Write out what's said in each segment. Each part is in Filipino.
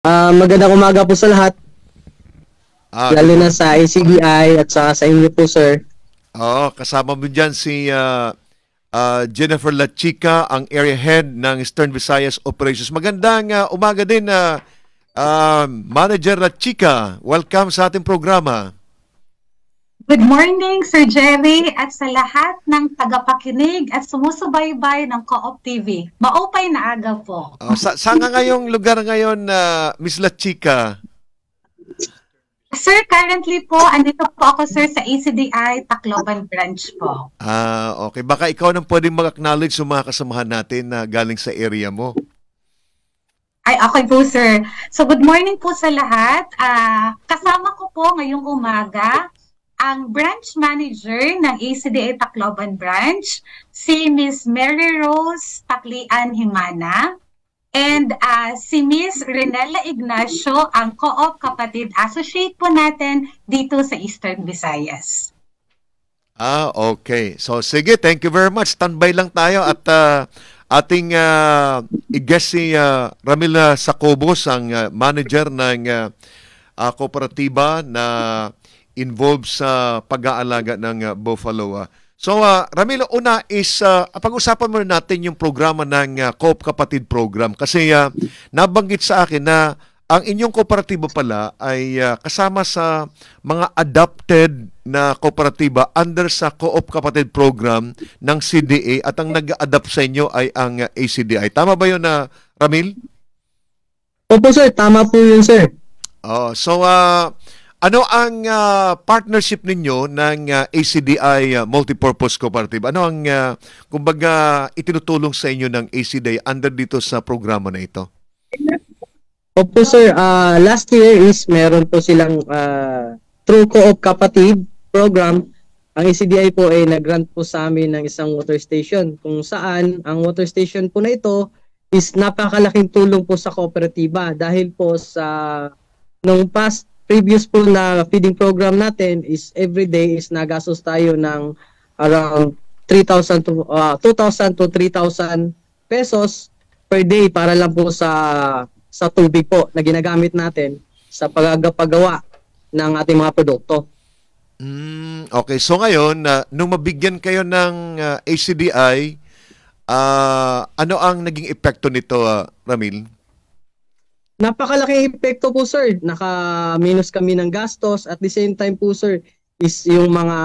Magandang umaga po sa lahat, lalo Good na morning. sa ACBI at sa inyo po, sir. Oo, kasama mo dyan si Jennifer Lachica, ang area head ng Eastern Visayas Operations. Magandang umaga din na Manager Lachica. Welcome sa ating programa. Good morning, Sir Jerry, at sa lahat ng tagapakinig at sumusubaybay ng Co-op TV. Maupay na aga po. Saan nga ngayong lugar ngayon, Miss Lachica? Sir, currently po, andito po ako, sir, sa ACDI Tacloban Branch po. Okay. Baka ikaw nang pwedeng mag-acknowledge sa mga kasamahan natin na galing sa area mo. Ay, okay po, sir. So, good morning po sa lahat. Kasama ko po ngayong umaga ang branch manager ng ACDA Tacloban Branch, si Miss Mary Rose Paclian Himana, and si Miss Renella Ignacio, ang Co-op Kapatid Associate po natin dito sa Eastern Visayas. Okay. So, sige, thank you very much. Standby lang tayo at ating i-guest si Ramila Sacobos, ang manager ng kooperatiba na involved sa pag-aalaga ng buffalo. So, Ramilo, una is pag-usapan muna natin yung programa ng Co-op Kapatid Program kasi nabanggit sa akin na ang inyong kooperatiba pala ay kasama sa mga adopted na kooperatiba under sa Co-op Kapatid Program ng CDA at ang nag-adapt sa inyo ay ang ACDI. Tama ba yun, Ramil? Opo, sir. Tama po yun, sir. So, ano ang partnership ninyo ng ACDI Multipurpose Cooperative? Ano ang, kumbaga, itinutulong sa inyo ng ACDI under dito sa programa na ito? Opo, sir. Last year is meron po silang through Co-op Kapatid Program. Ang ACDI po ay nag-grant po sa amin ng isang water station kung saan ang water station po na ito is napakalaking tulong po sa kooperatiba dahil po sa nung previous po na feeding program natin is every day is nagastos tayo ng around 2,000 to 3,000 pesos per day para lang po sa tubig po na ginagamit natin sa paggawa ng ating mga produkto. Okay, so ngayon, nung mabigyan kayo ng ACDI, ano ang naging epekto nito, Ramil? Napakalaking epekto po, sir. Naka-minus kami ng gastos. At the same time po, sir, is yung mga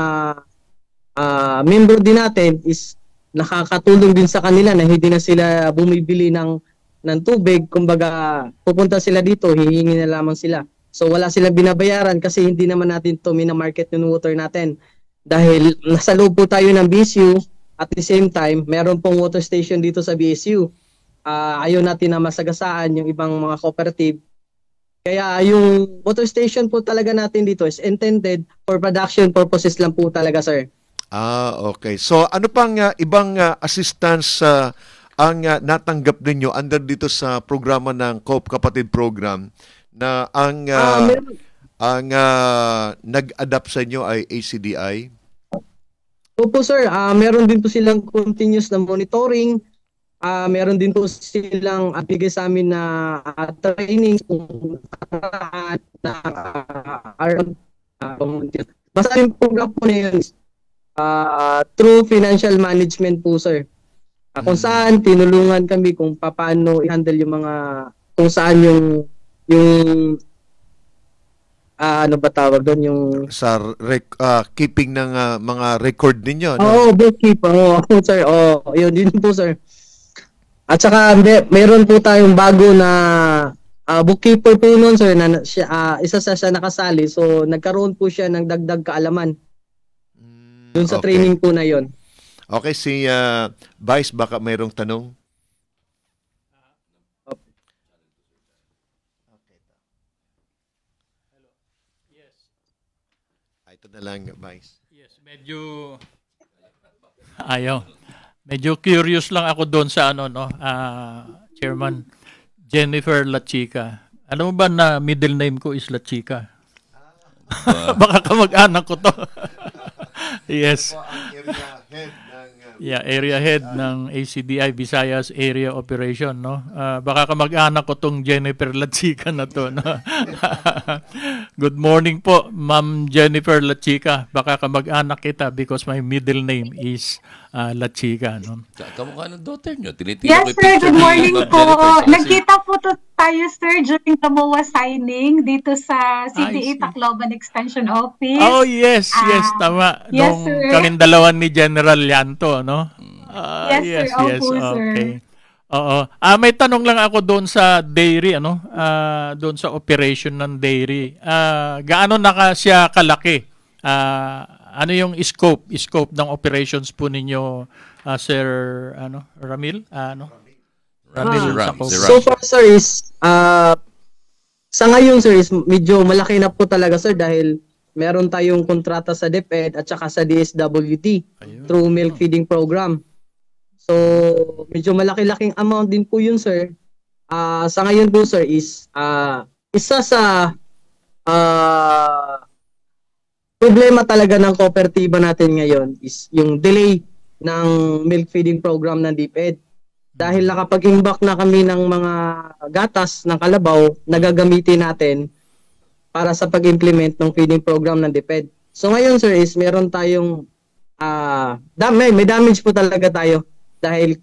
member din natin is nakakatulong din sa kanila na hindi na sila bumibili ng tubig. Kumbaga, pupunta sila dito, hihingi na lamang sila. So, wala silang binabayaran kasi hindi naman natin ito minamarket yung water natin. Dahil nasa loob po tayo ng BSU, at the same time, meron pong water station dito sa BSU. Ayaw natin na masagasaan yung ibang mga cooperative. Kaya yung water station po talaga natin dito is intended for production purposes lang po talaga, sir. Okay. So ano pang ibang assistance ang natanggap ninyo under dito sa programa ng Co-op Kapatid Program na ang nag-adapt sa inyo ay ACDI? Opo, sir. Meron din po silang continuous na monitoring. Meron din po silang bigay sa amin na training basta yung program po na yun through financial management po, sir. Kung saan tinulungan kami kung paano i-handle yung mga kung saan yung ano ba tawag doon yung sa keeping ng mga record ninyo, no? Oo, bookkeep. Sir. Yun din po, sir. At saka mayroon po tayong bago na bookkeeper po noon, sir, na isa siya nakasali. So nagkaroon po siya ng dagdag kaalaman dun sa training po na yon. Okay, si Vice, baka mayroong tanong? Ito na lang, Vice. Yes, Medyo curious lang ako doon sa Chairman Jennifer Lachica. Alam mo ba na middle name ko is Lachica? Baka kamag-anak ko to. Yes. Ako ang area head ng area head ng ACDI Visayas Area Operation, no? Baka kamag-anak ko tong Jennifer Lachica na to, no? Good morning po, Ma'am Jennifer Lachica. Baka kamag-anak kita because my middle name is Lachica, no? Kamukha ng daughter nyo. Yes, sir. Good morning po. Nagkita po tayo, sir, during the MOA signing dito sa CDA Tacloban Extension Office. Oh, yes, tama. Yes, Nung sir. kaming dalawan ni General Llanto, no? Yes, sir. Opo, sir. Okay. Oo. May tanong lang ako doon sa dairy, ano? Doon sa operation ng dairy. Gaano na siya kalaki? Ano yung scope ng operations po ninyo, Sir Ramil? Ramil Sacob. So far, sir, is sa ngayon, sir, is medyo malaki na po talaga, sir, dahil meron tayong kontrata sa DepEd at saka sa DSWD through milk feeding program. So, medyo malaki-laking amount din po yun, sir. Sa ngayon po, sir, is isa sa problema talaga ng kooperatiba natin ngayon is yung delay ng milk feeding program ng DepEd. Dahil nakapag-imbak na kami ng mga gatas ng kalabaw na gagamitin natin para sa pag-implement ng feeding program ng DepEd. So ngayon, sir, is meron tayong may damage po talaga tayo. Dahil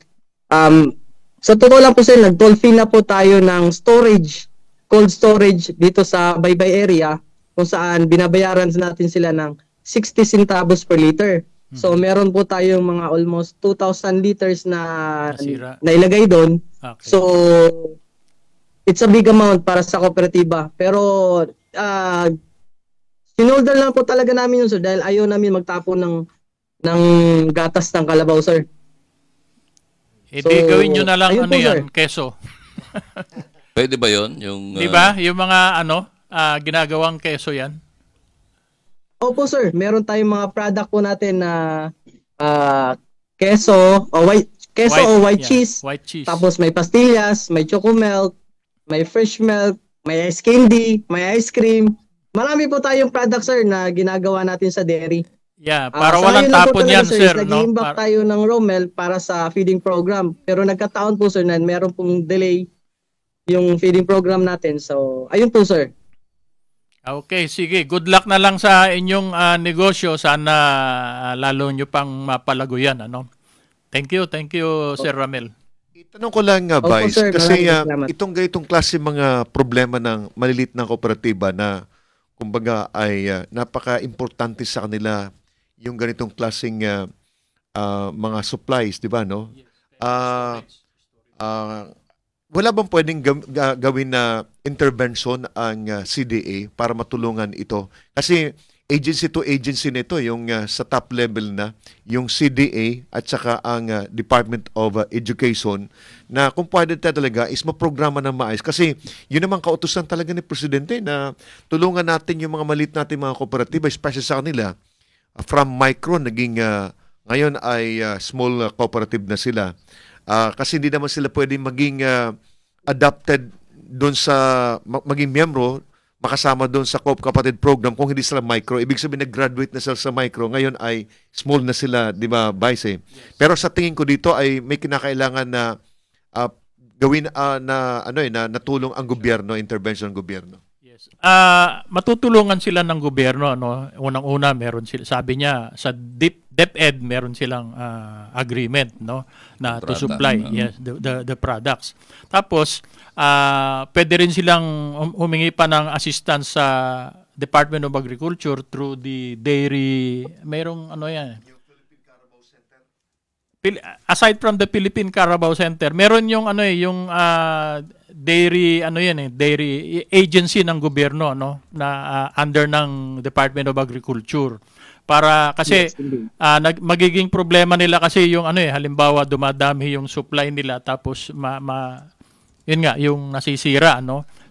sa totoo lang po, sir, nag-toll fee na po tayo ng storage, cold storage dito sa Baybay area kung saan binabayaran natin sila ng 60 centavos per liter. So meron po tayong mga almost 2,000 liters na nailagay doon. Okay. So it's a big amount para sa kooperatiba. Pero sinolder lang po talaga namin yun, sir, dahil ayaw namin magtapon ng gatas ng kalabaw, sir. Hindi, gawin nyo na lang ayun po, yan, sir. keso. Pwede ba yun? Yung, Di ba? Yung mga ginagawang keso yan. Opo, sir. Meron tayong mga product po natin na keso o white cheese. White cheese. Tapos may pastillas, may choco milk, may fresh milk, may ice candy, may ice cream. Marami po tayong product, sir, na ginagawa natin sa dairy. Yeah, para walang tapon yan, sir. Nag-iimbak tayo ng Romel para sa feeding program. Pero nagkataon po, sir, na meron pong delay yung feeding program natin. So, ayun po, sir. Okay, sige. Good luck na lang sa inyong negosyo. Sana lalo nyo pang mapalago yan. Thank you, Sir Ramel. Itanong ko lang, Opo, Vice, sir, kasi salamat. itong ganitong klase mga problema ng malilit na kooperatiba na kumbaga ay napaka-importante sa kanila yung ganitong klaseng mga supplies, di ba, no? Wala bang pwedeng gawin na intervention ang CDA para matulungan ito? Kasi agency to agency nito, yung sa top level na, yung CDA at saka ang Department of Education, na kung pwede talaga is maprograma ng maayos. Kasi yun naman kautusan talaga ni Presidente na tulungan natin yung mga maliit natin mga kooperatiba, especially sa kanila. From micro, naging ngayon ay small cooperative na sila. Kasi hindi naman sila pwedeng maging adapted doon sa maging miyembro, makasama doon sa Coop Kapatid Program kung hindi sila micro. Ibig sabihin, nag-graduate na sila sa micro. Ngayon ay small na sila, di ba, Vice? Yes. Pero sa tingin ko dito ay may kinakailangan na gawin na natulong ang gobyerno, intervention ng gobyerno. Yes. Matutulungan sila ng gobyerno, Unang-una, meron sila, sabi niya, sa DepEd meron silang agreement, na to supply the products. Tapos pwede rin silang humingi pa ng assistance sa Department of Agriculture through the dairy, mayroong aside from the Philippine Carabao Center, meron yung dairy dairy agency ng gobyerno na under ng Department of Agriculture. Para kasi magiging problema nila kasi yung halimbawa dumadami yung supply nila tapos yun nga yung nasisira,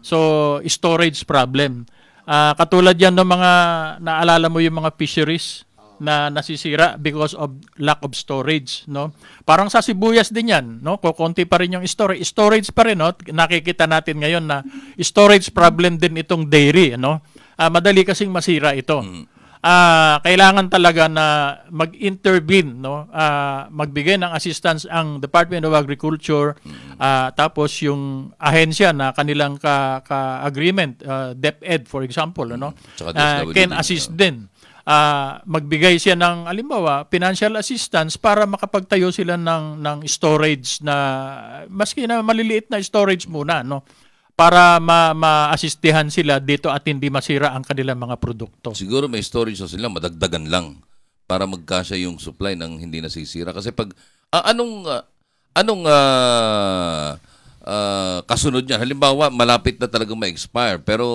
So storage problem. Katulad yan ng mga naalala mo yung mga fisheries na nasisira because of lack of storage, Parang sa sibuyas din yan, Kukunti pa rin yung storage pa rin, Nakikita natin ngayon na storage problem din itong dairy, Madali kasing masira ito. kailangan talaga na mag-intervene, no? Magbigay ng assistance ang Department of Agriculture, tapos yung ahensya na kanilang ka-agreement, DepEd for example, ano? Can assist din. Magbigay siya ng alimbawa financial assistance para makapagtayo sila ng storage na maski na maliliit na storage muna, no, para ma-assistihan sila dito at hindi masira ang kanilang mga produkto. Siguro may storage na sila, madagdagan lang para magkasya yung supply ng hindi nasisira. Kasi pag anong kasunod niyan, halimbawa malapit na talagang ma-expire pero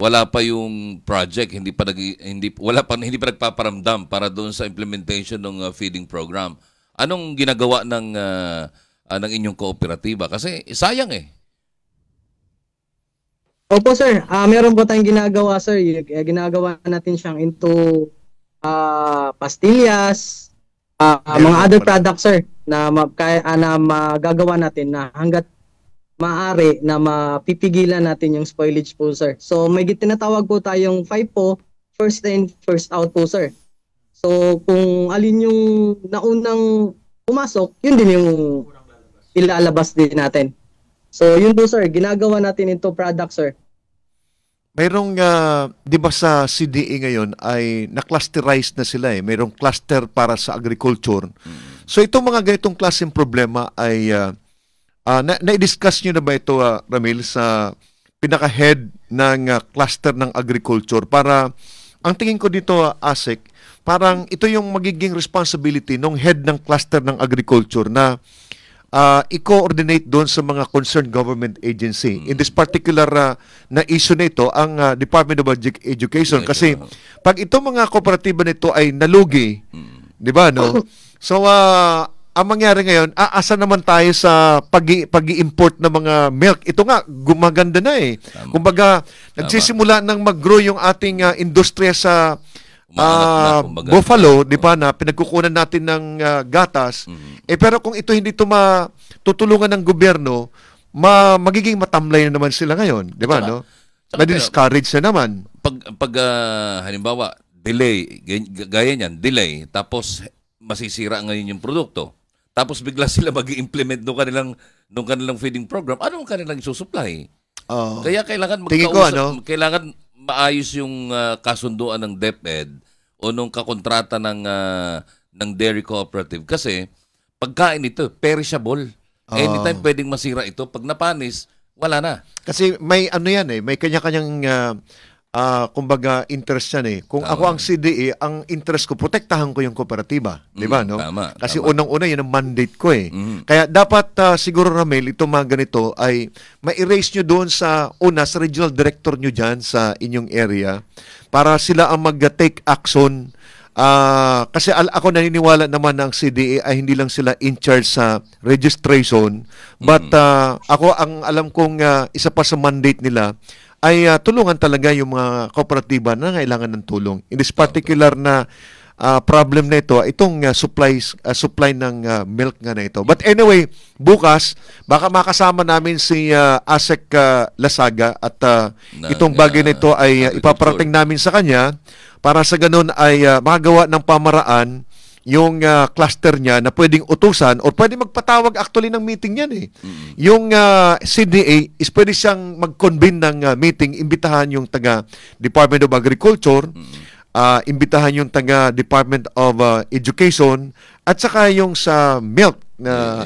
wala pa yung project, hindi pa nagpaparamdam para doon sa implementation ng feeding program. Anong ginagawa ng inyong kooperatiba? Kasi sayang eh. Opo sir, meron po tayong ginagawa sir. Ginagawa natin siyang into pastillas, mga other products sir na magagawa natin na hanggat maaari na mapipigilan natin yung spoilage po sir. So may tinatawag po tayong 5 po, first in, first out po sir. So kung alin yung naunang pumasok, yun din yung ilalabas din natin. So yun po sir, ginagawa natin into product sir. Mayroong, di ba sa CDA ngayon ay na-clusterize na sila eh. Mayroong cluster para sa agriculture. So itong mga ganitong klaseng problema ay na-discuss nyo na ba ito, Ramil, sa pinaka-head ng cluster ng agriculture? Para, ang tingin ko dito, ASEC, parang ito yung magiging responsibility ng head ng cluster ng agriculture na i-coordinate doon sa mga concerned government agency. In this particular na issue na ito, ang Department of Education. Kasi pag itong mga kooperatiba nito ay nalugi, di ba, no? So, ang mangyari ngayon, aasa naman tayo sa pag-i-import ng mga milk. Ito nga, gumaganda na eh. Kumbaga, nagsisimula nang mag-grow yung ating industriya sa buffalo, di ba, na pinagkukunan natin ng gatas. Pero kung ito hindi tutulungan ng gobyerno, magiging matamlay na naman sila ngayon, di ba, no? Na-discourage na naman. Pag halimbawa, delay, gaya niyan, delay, tapos masisira ngayon yung produkto. Tapos bigla sila mag-i-implement nung kanilang feeding program. Anong kanilang isusupply? Kaya kailangan kailangan maayos yung kasunduan ng DepEd o nung kakontrata ng dairy cooperative. Kasi pagkain ito, perishable. Anytime pwedeng masira ito. Pag napanis, wala na. Kasi may yan eh, may kanya-kanyang kumbaga interest yan eh. Kung ako ang CDE, ang interest ko, protektahan ko yung kooperatiba. Di ba, no? Tama, kasi unang-una, yun ang mandate ko eh. Kaya dapat siguro, Ramil, ito mga ganito ay ma-erase nyo doon sa regional director nyo dyan sa inyong area para sila ang mag-take action. Kasi ako naniniwala naman ng CDE ay hindi lang sila in charge sa registration, but ako ang alam kong isa pa sa mandate nila ay tulungan talaga yung mga kooperatiba na kailangan ng tulong. In this particular na problem na ito, itong supply ng milk nga na ito. But anyway, bukas, baka makasama namin si ASEC Lasaga at itong bagay na ito ay ipaparating namin sa kanya para sa ganun ay makagawa ng pamaraan yung cluster niya na pwedeng utusan o pwede magpatawag actually ng meeting yan eh. Yung CDA is pwede siyang mag-convene ng meeting, imbitahan yung taga Department of Agriculture, imbitahan yung taga Department of Education at saka yung sa milk na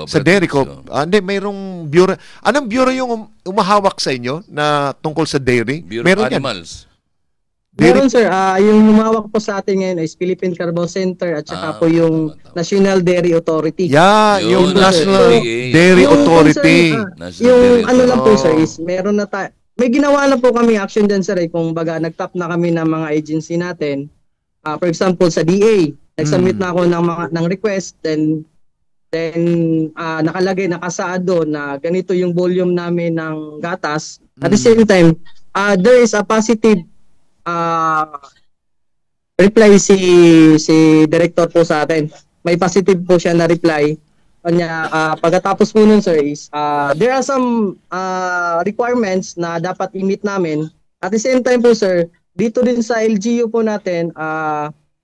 sa dairy co. Hindi, mayroong bureau. Anong bureau yung umahawak sa inyo na tungkol sa dairy? Bureau Meron Animals. Meron sir, yung humawak po sa atin ngayon is Philippine Carbo Center at saka po yung National Dairy Authority. Yung National Dairy Authority. Yung ano lang po sir is meron na may ginawa na po kami action dyan sir kung baga nag-tap na kami ng mga agency natin. For example sa DA, nag-submit na ako ng request then nakalagay, nakasaado na ganito yung volume namin ng gatas. At the same time, there is a positive reply si director po sa atin. May positive po siya na reply. Kanya pagkatapos po nun sir is there are some requirements na dapat i-meet namin. At the same time po sir, dito din sa LGU po natin,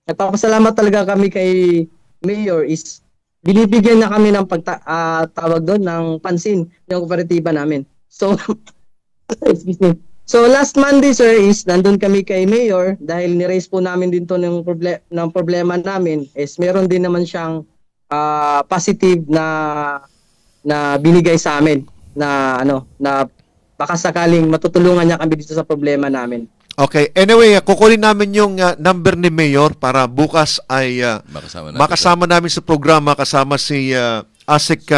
nagpapasalamat talaga kami kay Mayor is binibigyan na kami ng tawag doon ng pansin yung kooperatiba namin. So, excuse me. So last Monday sir is nandun kami kay Mayor dahil ni-raise po namin din to ng problema namin is meron din naman siyang positive na binigay sa amin na na baka sakaling matutulungan niya kami dito sa problema namin. Okay. Anyway, kukunin namin yung number ni Mayor para bukas ay makasama namin sa programa kasama si Asik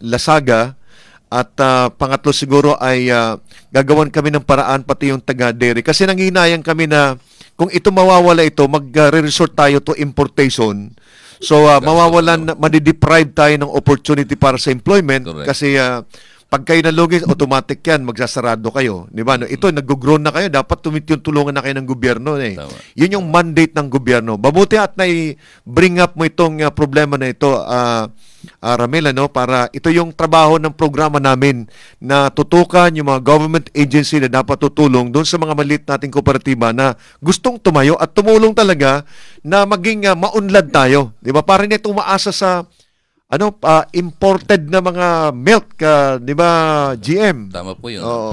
Lasaga at pangatlo siguro ay gagawan kami ng paraan pati yung taga-dairy. Kasi nanghinayang kami na kung ito mawawala ito, mag-resort tayo to importation. So mawawalan, madideprive tayo ng opportunity para sa employment. Correct. Kasi pag kayo nalugi, automatic yan, magsasarado kayo. Di ba? No? Ito, nag-grow na kayo, dapat tulungan na kayo ng gobyerno. Eh. Yun yung mandate ng gobyerno. Mabuti at bring up mo itong problema na ito, Ramil, para ito yung trabaho ng programa namin na tutukan yung mga government agency na dapat tutulong doon sa mga maliit nating kooperatiba na gustong tumayo at tumulong talaga na maging maunlad tayo. Di ba? Para hindi tumaasa sa imported na mga milk, di ba, GM? Tama po yun. Oo.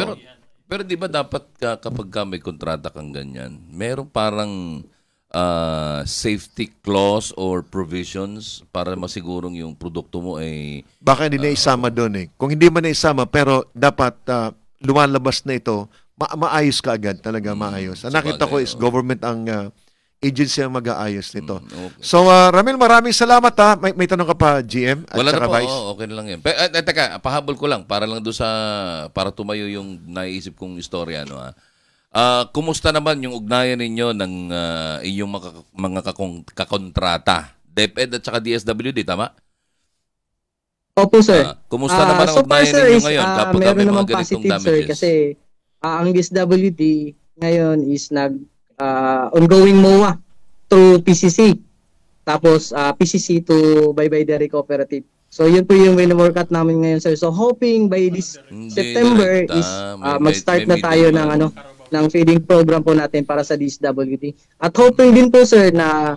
Pero di ba dapat kapag may kontrata kang ganyan, meron parang safety clause or provisions para masigurong yung produkto mo ay... Baka hindi na isama doon eh. Kung hindi man na isama, pero dapat lumalabas na ito, maayos ka agad, talaga maayos. Ang nakita ko is government ang agency ang mag-aayos nito. Okay. So, Ramil, maraming salamat ha. May tanong ka pa, GM? At wala na po, Vice? okay na lang yan. Teka, pahabol ko lang, para lang doon para tumayo yung naiisip kong istorya. Kumusta naman yung ugnayan ninyo ng inyong mga kakontrata? DepEd at saka DSWD, tama? Opo, sir. Kumusta naman ang ugnayan ninyo ngayon kapag may mga ganitong damages? Sir, kasi ang DSWD ngayon is ongoing MOA through PCC. Tapos PCC to Bye-Bye Dairy Cooperative. So yun po yung win-workout namin ngayon, sir. So hoping by this September is mag-start na tayo ng feeding program po natin para sa DSWD. At hoping din po, sir, na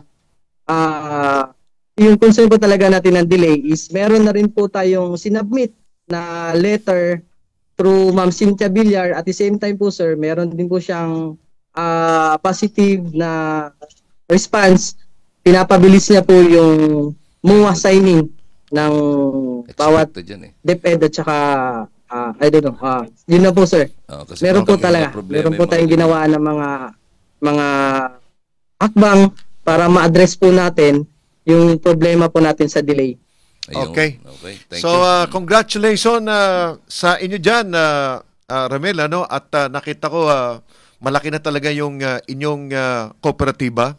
yung concern po talaga natin ng delay is meron na rin po tayong sinubmit na letter through Ma'am Cynthia Villar. At the same time po, sir, meron din po siyang positive na response. Pinapabilis niya po yung MOA signing ng bawat DepEd at saka I don't know. Yun na po, sir. Meron po talaga. Meron po tayong ginawa ng mga hakbang para ma-address po natin yung problema po natin sa delay. Okay. Thank so, you. congratulations sa inyo dyan, Ramil, at nakita ko malaki na talaga yung inyong kooperatiba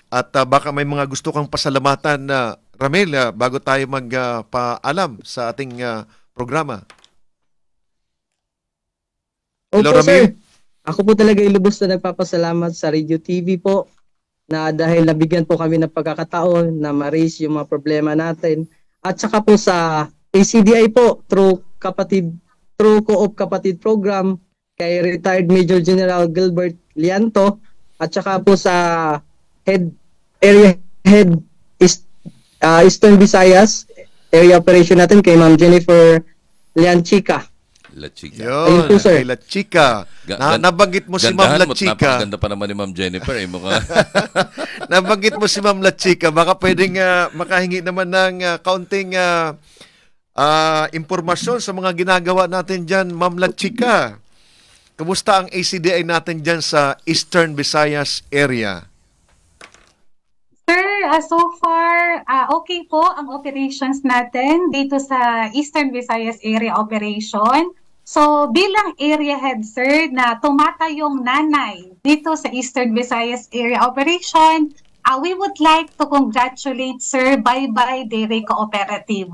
at baka may mga gusto kang pasalamatan na Ramil bago tayo magpaalam sa ating programa. Hello, Opo, Ramil. sir. Ako po talaga ilubos na nagpapasalamat sa Radio TV po na dahil nabigyan po kami ng pagkakataon na ma-raise yung mga problema natin at saka po sa ACDI po through Co-op Kapatid Program kay retired Major General Gilbert Lianto at saka po sa area head Eastern Visayas area operation natin kay Ma'am Jennifer Lianchica. La Chica. Yun, po, sir. kay La Chica. Nabanggit mo si Ma'am La Chica. Napakaganda pa naman ni Ma'am Jennifer. Nabanggit mo si Ma'am La Chica. Baka pwedeng makahingi naman ng kaunting impormasyon sa mga ginagawa natin dyan, Ma'am La Chica. Kumusta ang ACDI natin dyan sa Eastern Visayas area? Sir, so far, okay po ang operations natin dito sa Eastern Visayas area operation. So, bilang area head, sir, na tumatayong nanay dito sa Eastern Visayas area operation, we would like to congratulate, sir, Bye-Bye Dairy Cooperative.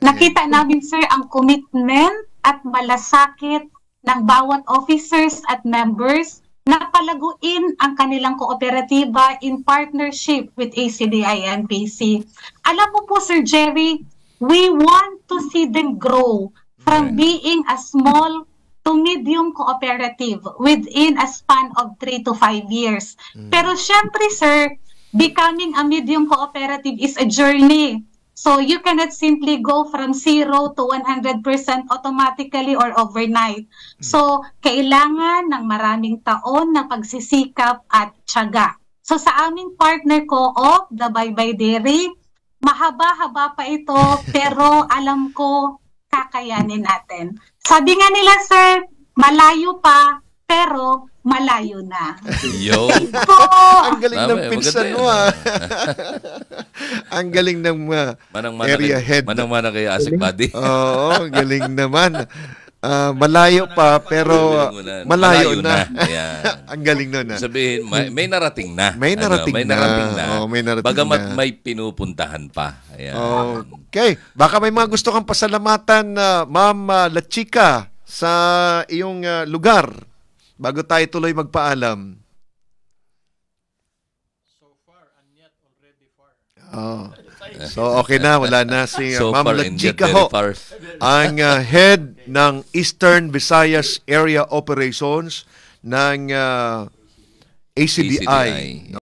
Nakita namin, sir, ang commitment at malasakit ng bawat officers at members na palaguin ang kanilang kooperatiba in partnership with ACDI and PC. Alam mo po, Sir Jerry, we want to see them grow from being a small to medium cooperative within a span of 3 to 5 years. Pero syempre, sir, becoming a medium cooperative is a journey. So you cannot simply go from 0 to 100% automatically or overnight. So kailangan ng maraming taon ng pagsisikap at tiyaga. So sa aming partner co-op, the Baybay Dairy, mahaba-haba pa ito, pero alam ko kakayanin natin. Sabi nga nila, sir, malayo pa, pero malayo na. Yo. Po! Ang galing ng Tama, pinsan maganda mo, yan. ah. Ang galing ng Manang-mana area head. Manang-mana kay Asik Buddy. Oo, galing naman. Malayo pa, pero malayo na. Ayan. Ang galing nun, ah. Sabihin, may narating na. May narating may na. narating na. Oo, may narating Bagamat na. may pinupuntahan pa. Ayan. Okay. Baka may mga gusto kang pasalamatan, Ma'am La Chica, sa iyong lugar bago tayo tuloy magpaalam. Oh. So okay na, wala na si So Ma'am far La and yet Chica very ho, far. ang head ng Eastern Visayas Area Operations ng ACDI.